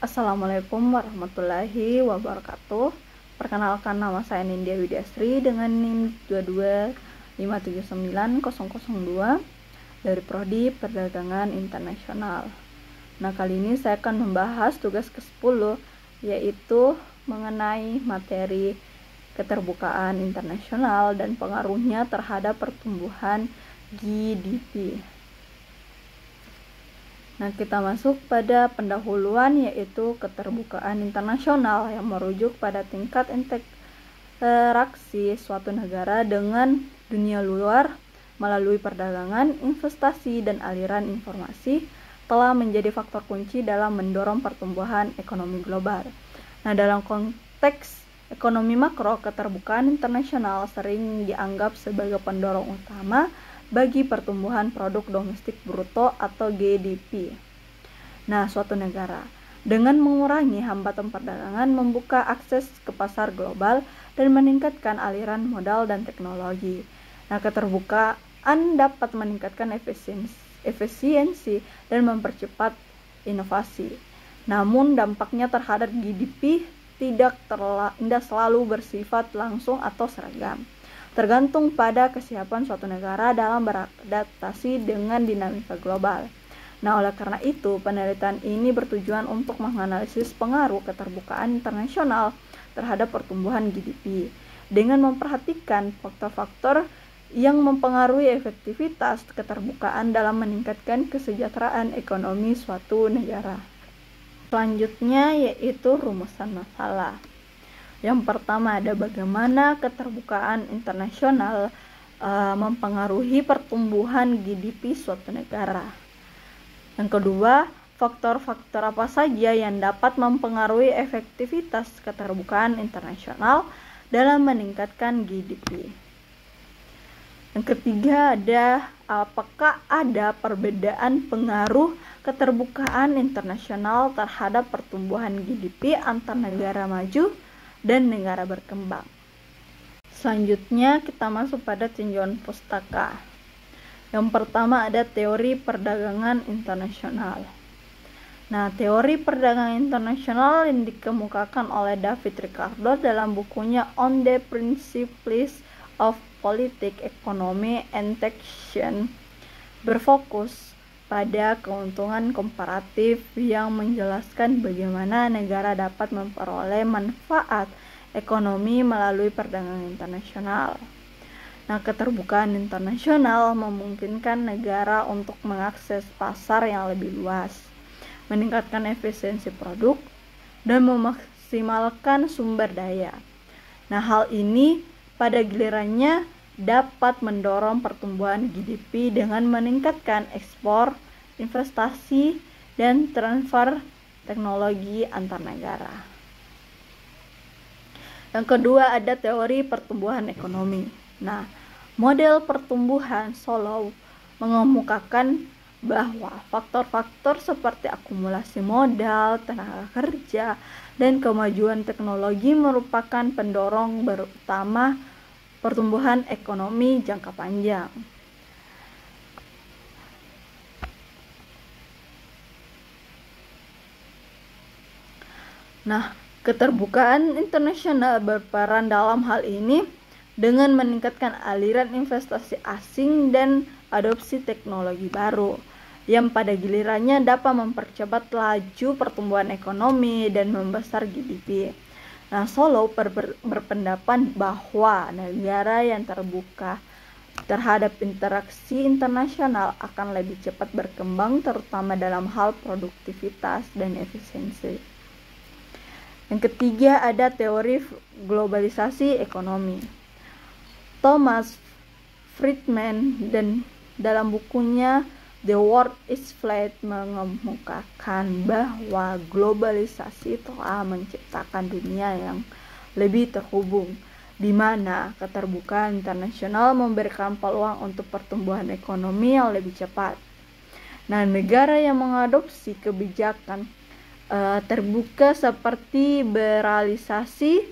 Assalamualaikum warahmatullahi wabarakatuh. Perkenalkan, nama saya Nindya Widyasri dengan NIM 22579.002 dari Prodi Perdagangan Internasional. Nah, kali ini saya akan membahas tugas ke-10, yaitu mengenai materi keterbukaan internasional dan pengaruhnya terhadap pertumbuhan GDP. Nah, kita masuk pada pendahuluan, yaitu keterbukaan internasional yang merujuk pada tingkat interaksi suatu negara dengan dunia luar melalui perdagangan, investasi, dan aliran informasi telah menjadi faktor kunci dalam mendorong pertumbuhan ekonomi global. Nah, dalam konteks ekonomi makro, keterbukaan internasional sering dianggap sebagai pendorong utama bagi pertumbuhan produk domestik bruto atau GDP. Nah, suatu negara dengan mengurangi hambatan perdagangan, membuka akses ke pasar global, dan meningkatkan aliran modal dan teknologi. Nah, keterbukaan dapat meningkatkan efisiensi dan mempercepat inovasi. Namun, dampaknya terhadap GDP tidak selalu bersifat langsung atau seragam, tergantung pada kesiapan suatu negara dalam beradaptasi dengan dinamika global. Nah, oleh karena itu, penelitian ini bertujuan untuk menganalisis pengaruh keterbukaan internasional terhadap pertumbuhan GDP dengan memperhatikan faktor-faktor yang mempengaruhi efektivitas keterbukaan dalam meningkatkan kesejahteraan ekonomi suatu negara. Selanjutnya yaitu rumusan masalah. Yang pertama ada bagaimana keterbukaan internasional mempengaruhi pertumbuhan GDP suatu negara. Yang kedua, faktor-faktor apa saja yang dapat mempengaruhi efektivitas keterbukaan internasional dalam meningkatkan GDP. Yang ketiga ada apakah ada perbedaan pengaruh keterbukaan internasional terhadap pertumbuhan GDP antar negara maju dan negara berkembang. Selanjutnya kita masuk pada tinjauan pustaka. Yang pertama ada teori perdagangan internasional. Nah, teori perdagangan internasional yang dikemukakan oleh David Ricardo dalam bukunya On the Principles of Politics, Economy and Taxation berfokus pada keuntungan komparatif yang menjelaskan bagaimana negara dapat memperoleh manfaat ekonomi melalui perdagangan internasional. Nah, keterbukaan internasional memungkinkan negara untuk mengakses pasar yang lebih luas, meningkatkan efisiensi produk, dan memaksimalkan sumber daya. Nah, hal ini pada gilirannya dapat mendorong pertumbuhan GDP dengan meningkatkan ekspor, investasi, dan transfer teknologi antar negara. Yang kedua ada teori pertumbuhan ekonomi. Nah, model pertumbuhan Solow mengemukakan bahwa faktor-faktor seperti akumulasi modal, tenaga kerja, dan kemajuan teknologi merupakan pendorong utama pertumbuhan ekonomi jangka panjang. Nah, keterbukaan internasional berperan dalam hal ini dengan meningkatkan aliran investasi asing dan adopsi teknologi baru yang pada gilirannya dapat mempercepat laju pertumbuhan ekonomi dan membesar GDP. Nah, Solow berpendapat bahwa negara yang terbuka terhadap interaksi internasional akan lebih cepat berkembang, terutama dalam hal produktivitas dan efisiensi. Yang ketiga ada teori globalisasi ekonomi. Thomas Friedman dan dalam bukunya The World is Flat mengemukakan bahwa globalisasi telah menciptakan dunia yang lebih terhubung, di mana keterbukaan internasional memberikan peluang untuk pertumbuhan ekonomi yang lebih cepat. Nah, negara yang mengadopsi kebijakan terbuka seperti liberalisasi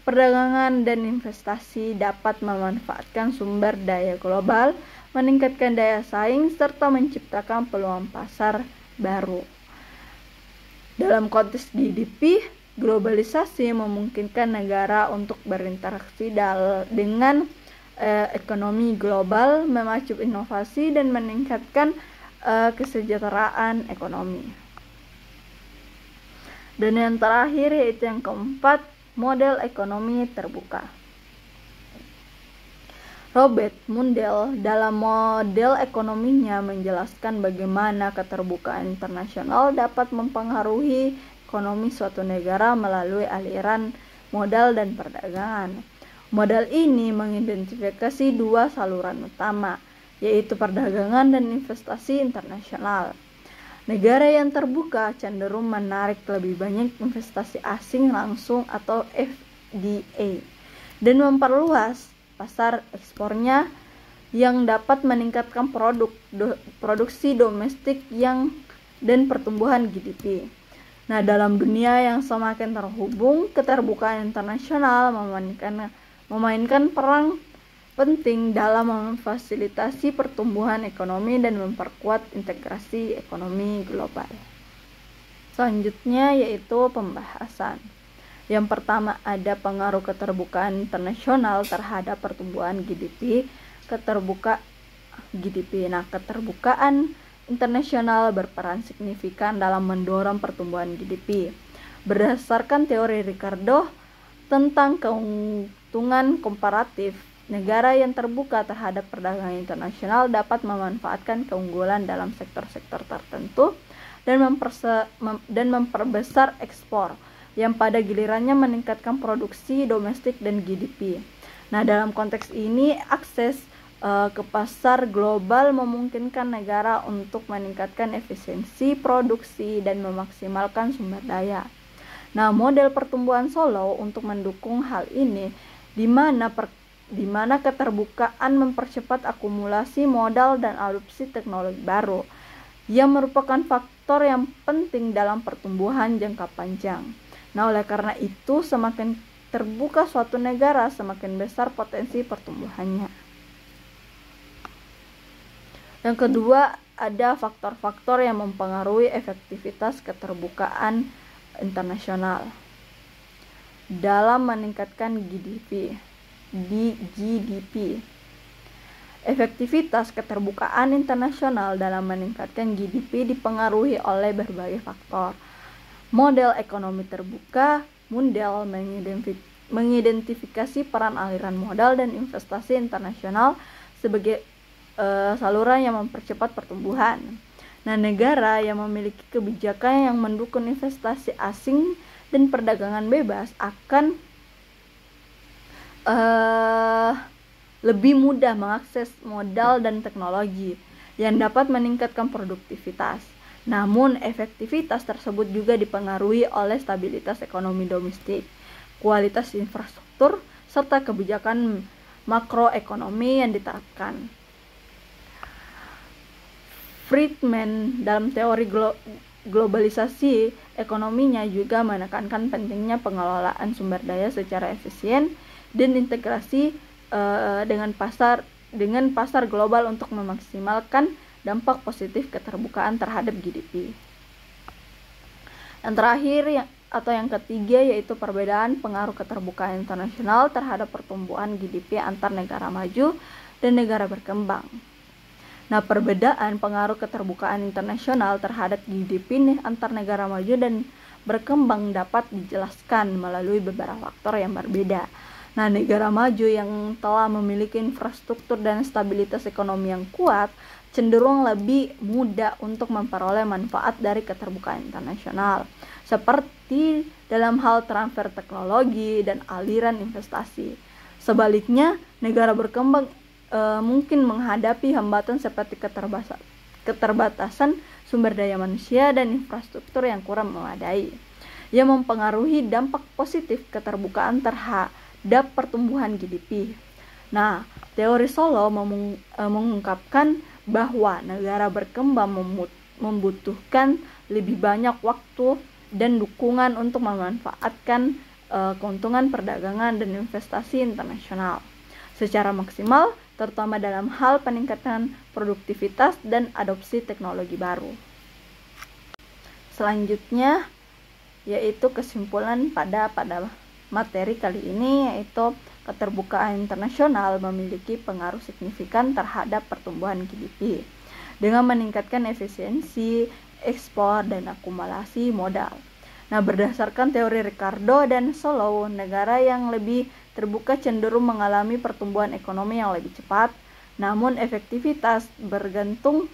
perdagangan dan investasi dapat memanfaatkan sumber daya global, meningkatkan daya saing, serta menciptakan peluang pasar baru. Dalam konteks GDP, globalisasi memungkinkan negara untuk berinteraksi dengan ekonomi global, memacu inovasi dan meningkatkan kesejahteraan ekonomi. Dan yang terakhir yaitu yang keempat, model ekonomi terbuka. Robert Mundell dalam model ekonominya menjelaskan bagaimana keterbukaan internasional dapat mempengaruhi ekonomi suatu negara melalui aliran modal dan perdagangan. Model ini mengidentifikasi dua saluran utama, yaitu perdagangan dan investasi internasional. Negara yang terbuka cenderung menarik lebih banyak investasi asing langsung atau FDI dan memperluas pasar ekspornya yang dapat meningkatkan produksi domestik dan pertumbuhan GDP. Nah, dalam dunia yang semakin terhubung, keterbukaan internasional memainkan peran penting dalam memfasilitasi pertumbuhan ekonomi dan memperkuat integrasi ekonomi global. Selanjutnya yaitu pembahasan. Yang pertama ada pengaruh keterbukaan internasional terhadap pertumbuhan GDP. Nah, keterbukaan internasional berperan signifikan dalam mendorong pertumbuhan GDP. Berdasarkan teori Ricardo tentang keuntungan komparatif, negara yang terbuka terhadap perdagangan internasional dapat memanfaatkan keunggulan dalam sektor-sektor tertentu dan memperbesar ekspor, yang pada gilirannya meningkatkan produksi domestik dan GDP. Nah, dalam konteks ini, akses ke pasar global memungkinkan negara untuk meningkatkan efisiensi produksi dan memaksimalkan sumber daya. Nah, model pertumbuhan Solow untuk mendukung hal ini, di mana keterbukaan mempercepat akumulasi modal dan adopsi teknologi baru, yang merupakan faktor yang penting dalam pertumbuhan jangka panjang. Nah, oleh karena itu, semakin terbuka suatu negara, semakin besar potensi pertumbuhannya. Yang kedua, ada faktor-faktor yang mempengaruhi efektivitas keterbukaan internasional dalam meningkatkan GDP. Efektivitas keterbukaan internasional dalam meningkatkan GDP dipengaruhi oleh berbagai faktor. Model ekonomi terbuka, Mundell mengidentifikasi peran aliran modal dan investasi internasional sebagai saluran yang mempercepat pertumbuhan. Nah, negara yang memiliki kebijakan yang mendukung investasi asing dan perdagangan bebas akan lebih mudah mengakses modal dan teknologi yang dapat meningkatkan produktivitas. Namun, efektivitas tersebut juga dipengaruhi oleh stabilitas ekonomi domestik, kualitas infrastruktur, serta kebijakan makroekonomi yang diterapkan. Friedman dalam teori globalisasi ekonominya juga menekankan pentingnya pengelolaan sumber daya secara efisien dan integrasi dengan pasar global untuk memaksimalkan dampak positif keterbukaan terhadap GDP. Yang terakhir yang ketiga yaitu perbedaan pengaruh keterbukaan internasional terhadap pertumbuhan GDP antar negara maju dan negara berkembang. Nah, perbedaan pengaruh keterbukaan internasional terhadap GDP antar negara maju dan berkembang dapat dijelaskan melalui beberapa faktor yang berbeda. Nah, negara maju yang telah memiliki infrastruktur dan stabilitas ekonomi yang kuat cenderung lebih mudah untuk memperoleh manfaat dari keterbukaan internasional, seperti dalam hal transfer teknologi dan aliran investasi. Sebaliknya, negara berkembang mungkin menghadapi hambatan seperti keterbatasan sumber daya manusia dan infrastruktur yang kurang memadai, yang mempengaruhi dampak positif keterbukaan terhadap pertumbuhan GDP. Nah, teori Solow mengungkapkan bahwa negara berkembang membutuhkan lebih banyak waktu dan dukungan untuk memanfaatkan keuntungan perdagangan dan investasi internasional secara maksimal, terutama dalam hal peningkatan produktivitas dan adopsi teknologi baru. Selanjutnya, yaitu kesimpulan pada materi kali ini, yaitu keterbukaan internasional memiliki pengaruh signifikan terhadap pertumbuhan GDP dengan meningkatkan efisiensi ekspor dan akumulasi modal. Nah, berdasarkan teori Ricardo dan Solow, negara yang lebih terbuka cenderung mengalami pertumbuhan ekonomi yang lebih cepat, namun efektivitas bergantung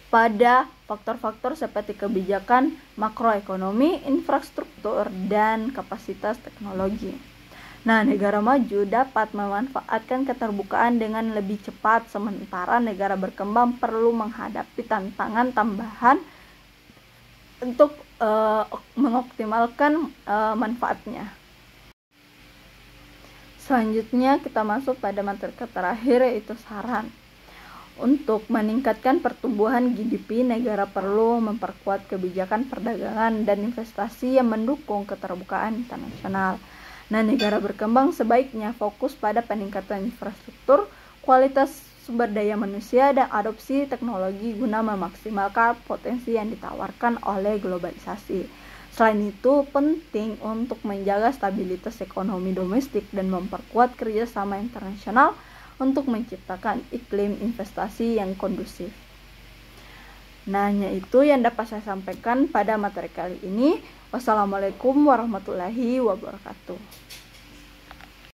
pada faktor-faktor seperti kebijakan makroekonomi, infrastruktur, dan kapasitas teknologi. Nah, negara maju dapat memanfaatkan keterbukaan dengan lebih cepat, sementara negara berkembang perlu menghadapi tantangan tambahan untuk mengoptimalkan manfaatnya. Selanjutnya kita masuk pada materi terakhir, yaitu saran. Untuk meningkatkan pertumbuhan GDP, negara perlu memperkuat kebijakan perdagangan dan investasi yang mendukung keterbukaan internasional. Nah, negara berkembang sebaiknya fokus pada peningkatan infrastruktur, kualitas sumber daya manusia, dan adopsi teknologi guna memaksimalkan potensi yang ditawarkan oleh globalisasi. Selain itu, penting untuk menjaga stabilitas ekonomi domestik dan memperkuat kerjasama internasional untuk menciptakan iklim investasi yang kondusif. Nah, itu yang dapat saya sampaikan pada materi kali ini. Wassalamualaikum warahmatullahi wabarakatuh.